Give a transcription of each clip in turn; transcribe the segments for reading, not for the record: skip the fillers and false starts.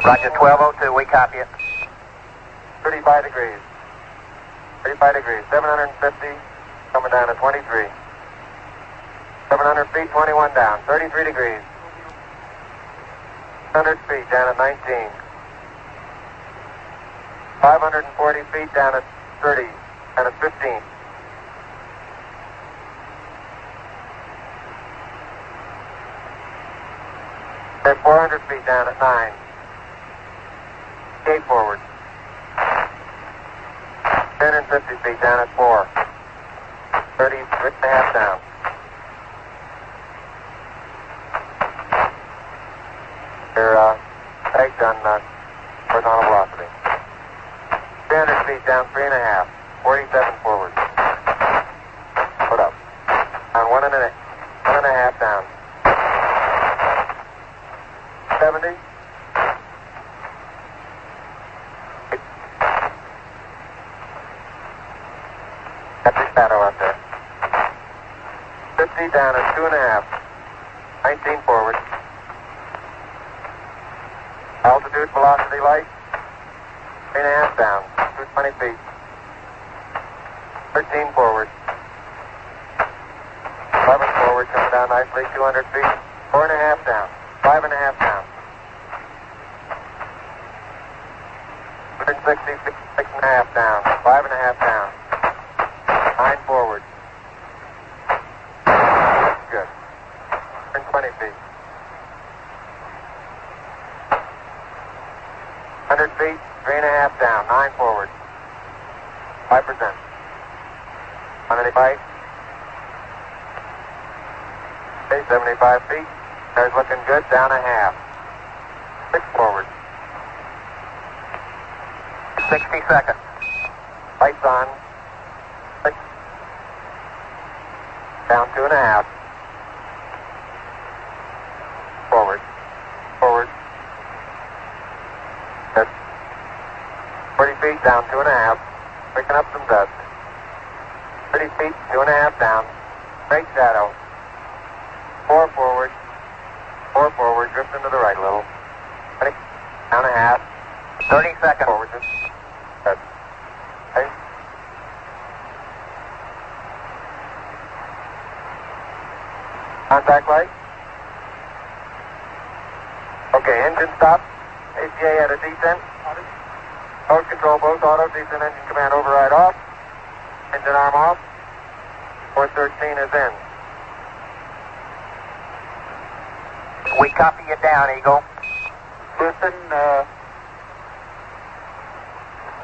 Roger, 1202, we copy it. 35 degrees. 35 degrees. 750, coming down to 23. 700 feet, 21 down. 33 degrees. 100 feet, down at 19. 540 feet, down at 30. Down at 15. At 400 feet, down at 9. Gate forward. 1050 feet, down at 4. 30 and a half down. Your tags on horizontal velocity. 300 feet, down 3 and a half. 47 forward. Put up. Down 1 and a half down. 70. Got the shadow up there. 50 down at 2 and a half. 19 forward. Altitude, velocity, light. 3 and a half down. 220 feet. 13 forward. 11 forward, coming down nicely. 200 feet. 4 and a half down. 5 and a half down. 160 feet. 6 and a half down. 5 and a half down. 9 forward. Good. 120 feet. 100 feet, 3 and a half down, 9 forward. 5%. 185. Okay, 75 feet. There's looking good, down a half. 6 forward. 60 seconds. Lights on. 6. Down 2 and a half. Forward. Forward. Good. 40 feet down 2 and a half. Picking up some dust. 30 feet, 2 and a half down. Great shadow. 4 forward. 4 forward. Drift into the right a little. 20. Down a half. 30 seconds. Forward. Good. Okay. Contact light. Okay, engine stop. ACA at a descent. Mode control both auto. Descent engine command override off. Engine arm off. 413 is in. We copy you down, Eagle. Houston,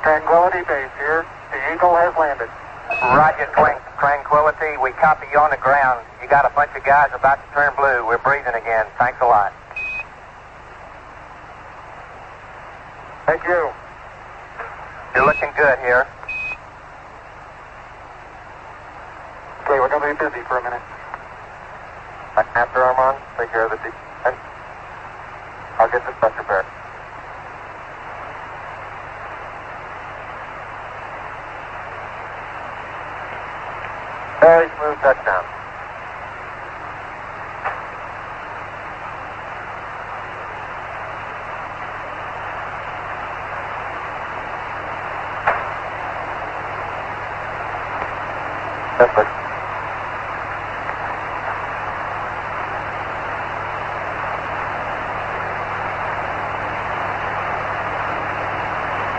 Tranquility Base here. The Eagle has landed. Roger, Tranquility. We copy you on the ground. You got a bunch of guys about to turn blue. We're breathing again. Thanks a lot. Thank you. You're looking good here. Okay, we're going to be busy for a minute. After arm on, take care of the descent. I'll get the structure back. Very smooth touchdown. That's it.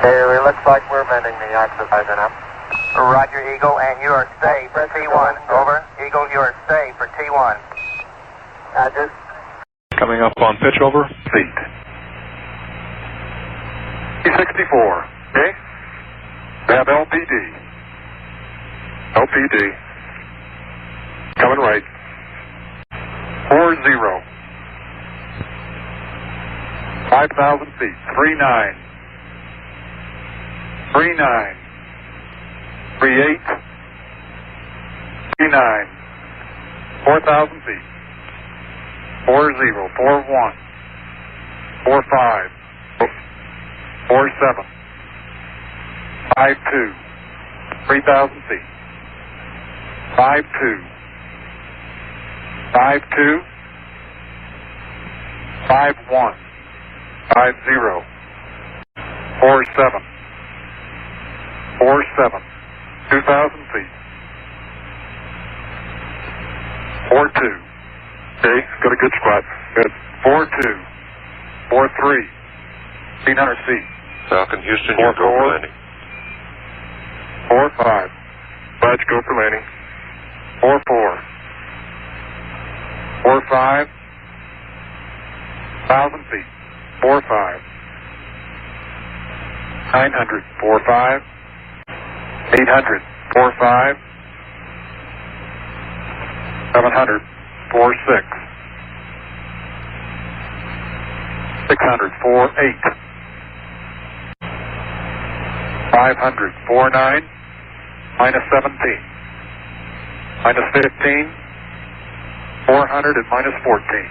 Okay, it looks like we're bending the oxidizer now. Roger, Eagle, and you are stay for T1. Over. Eagle, you are stay for T1. Roger. Coming up on pitch over. Feet. P64. Okay. Grab LPD. LPD. Coming right. 40. 5,000 feet. 39. 39. 38. 39. 4,000 feet. 40. 41. 45. 47. 52. 3,000 feet. 52. 52. 51. 50. 47. 47. 2,000 feet. 42. Okay, got a good spot. Good. 42. 43. 1,500 feet. Falcon, Houston, you go for landing. 45. Budge, go for landing. 44. 45. 1,000 feet. 45. 900. 45. 800. 45. 700. 46. 600. 48. 500. 49. Minus 17. Minus 15. 400 and minus 14.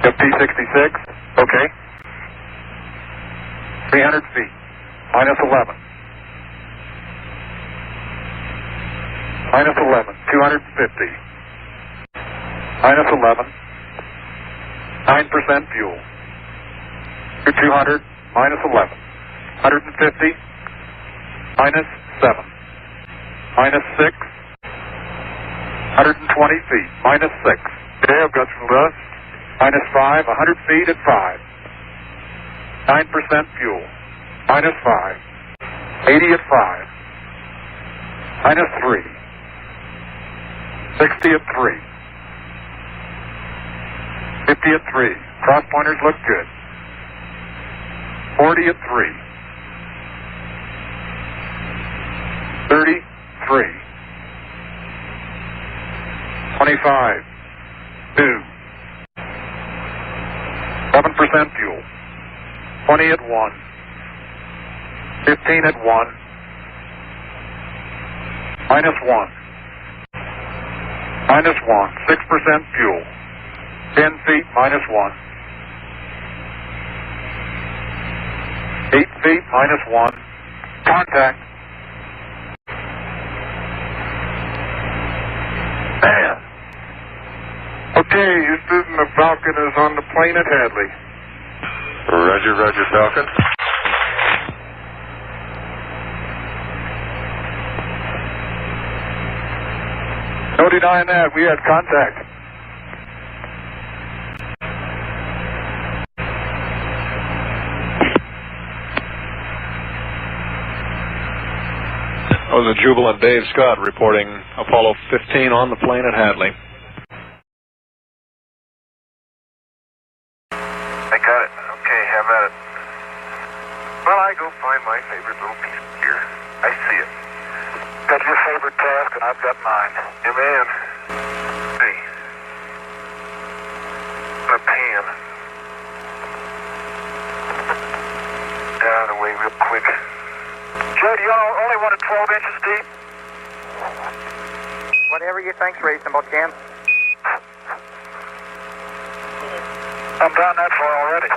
Got P66. Okay. 300 feet. Minus 11. Minus 11. 250. Minus 11. 9% fuel. 200. Minus 11. 150. Minus 7. Minus 6. 120 feet. Minus 6. Okay, I've got some dust. Minus 5. 100 feet at 5. 9% fuel. Minus 5. 80 at 5. Minus 3. 60 at 3. 50 at 3. Cross pointers look good. 40 at 3. 33. 25. 2. 7% fuel. 20 at 1. 15 at 1. Minus 1. Minus 1. 6% fuel. 10 feet minus 1. 8 feet minus 1. Contact. Man. Okay, Houston, the Falcon is on the plane at Hadley. Roger, Roger, Falcon. No denying that. We had contact. That was a jubilant Dave Scott reporting Apollo 15 on the plane at Hadley. I got it. Okay, have at it. Well, I go find my favorite little piece of gear. I see it. Got your favorite task, and I've got mine. Yeah, man. Hey. A pan. Down away real quick. Joe, do you only want it 12 inches deep? Whatever you think's reasonable, Jim. I'm down that far already.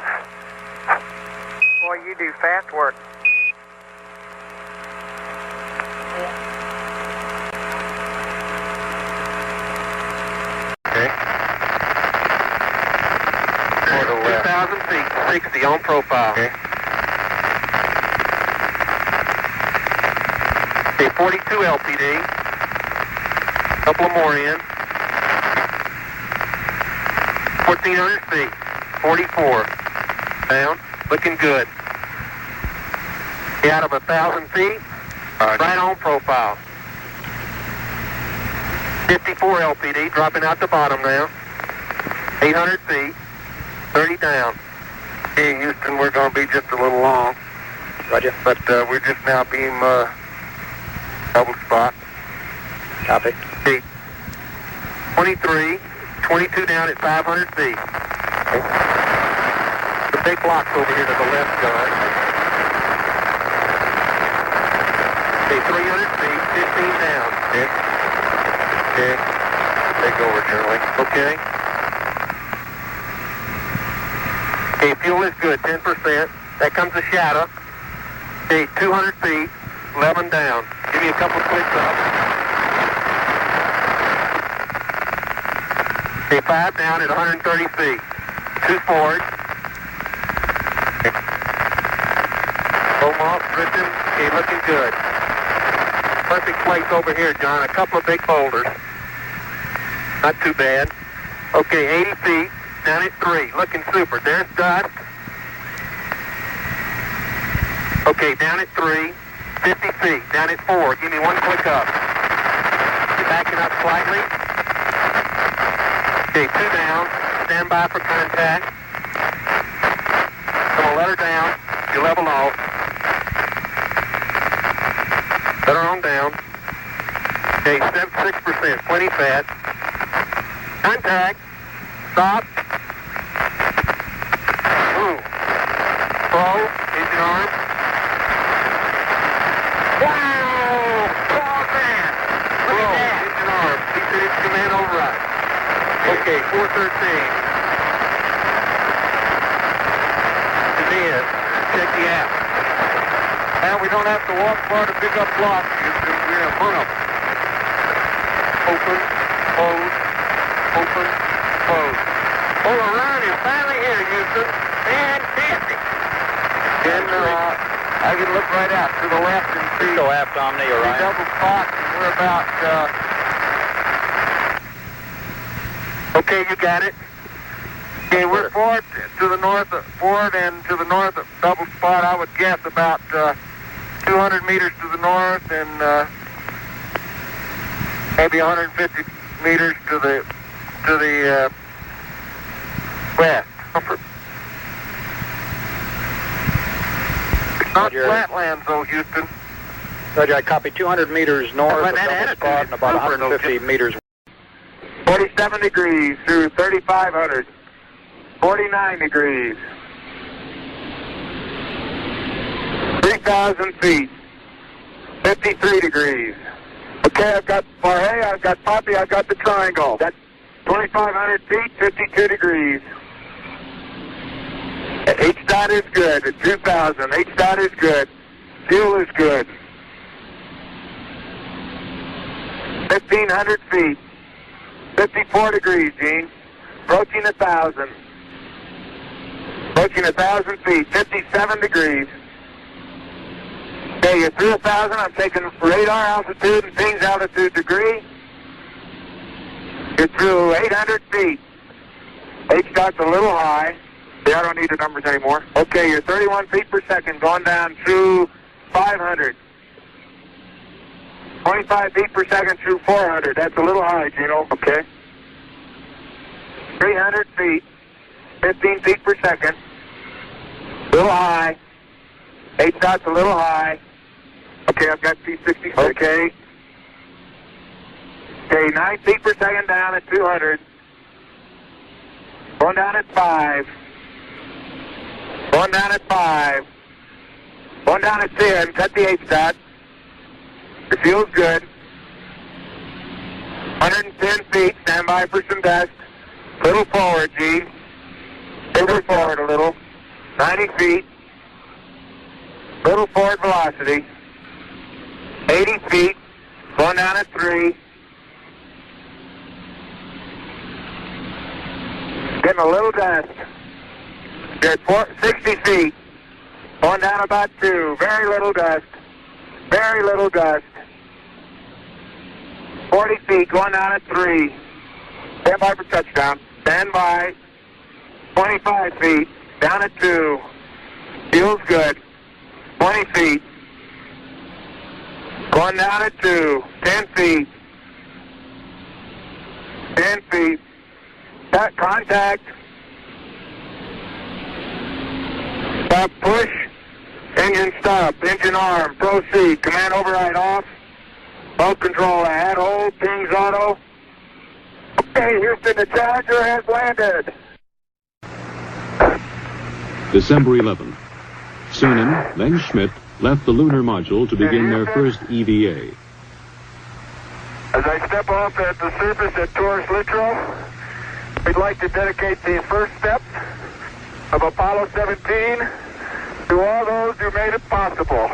Boy, you do fast work. Okay. 2,000 feet, 60 on profile. Okay. Okay, 42 LPD. Couple more in. 1,400 feet. 44. Down. Looking good. Out of 1,000 feet. Right on profile. 54 LPD. Dropping out the bottom now. 800 feet. 30 down. Hey, Houston, we're going to be just a little long. Roger. But we're just now being double spot. Copy. Okay. 23. 22 down at 500 feet. Okay. The big block's over here to the left, guys. Okay, 300 feet, 15 down. Okay. Okay. Take over, Charlie. Okay. Okay, fuel is good, 10%. That comes the shadow. Okay, 200 feet, 11 down. Give me a couple of clicks up. Okay, 5 down at 130 feet. 2 forward. Almost, Christian. Okay, looking good. Perfect place over here, John. A couple of big boulders. Not too bad. Okay, 80 feet, down at 3. Looking super. There's dust. Okay, down at 3. 50 feet, down at 4. Give me one click up. You're backing up slightly. Okay, 2 down. Stand by for contact. Come on, let her down. You level off. Let her on down. Okay, 6%, plenty fat. Contact. Stop. Move. Slow. Engine arm. Wow! Oh, man! Look at that. Engine arm. He said it's command override. Okay, 413. Check the app. And we don't have to walk far to pick up blocks. We're in front of them. Open, close, open, close. Oh, around is finally here, Houston. Fantastic. And I can look right out to the left and see. Go aft, Omni, or Ryan. Double spot, and we're about. Okay, you got it. Okay, we're forward to the north, forward and to the north of double spot. I would guess about 200 meters to the north and maybe 150 meters to the west. It's not flatlands though, Houston. Roger, I copy 200 meters north of double spot and about 150 meters. 47 degrees through 3,500. 49 degrees. 3,000 feet. 53 degrees. Okay, I've got Barhay, I've got Poppy, I've got the triangle. That's 2,500 feet, 52 degrees. H-dot is good at 2,000. H-dot is good. Fuel is good. 1,500 feet. 54 degrees, Gene. Approaching 1,000. Approaching 1,000 feet, 57 degrees. Okay, you're through 1,000. I'm taking radar altitude and pings altitude degree. You're through 800 feet. H-dot's a little high. Yeah, I don't need the numbers anymore. Okay, you're 31 feet per second, going down through 500. 25 feet per second through 400. That's a little high, Gino. Okay. 300 feet. 15 feet per second. Little high. H-dot's a little high. Okay, I've got T66. Okay. Okay, 9 feet per second down at 200. Going down at 5. Going down at 5. Going down at 10. Cut the H-dot. It feels good. 110 feet. Stand by for some dust. Little forward, Gene. Little forward a little. 90 feet. Little forward velocity. 80 feet. Going down at 3. Getting a little dust. You're at 60 feet. Going down about 2. Very little dust. Very little dust. 40 feet. Going down at 3. Stand by for touchdown. Stand by. 25 feet. Down at 2. Feels good. 20 feet. Going down at 2. 10 feet. 10 feet. Contact. Stop, push. Engine stop. Engine arm. Proceed. Command override off. Boat control ahead. Hold. Pings auto. Okay, Houston, the Challenger has landed. December 11th. Cernan, then Schmidt, left the lunar module to begin their first EVA. As I step off at the surface at Taurus Littrow, we'd like to dedicate the first step of Apollo 17 to all those who made it possible.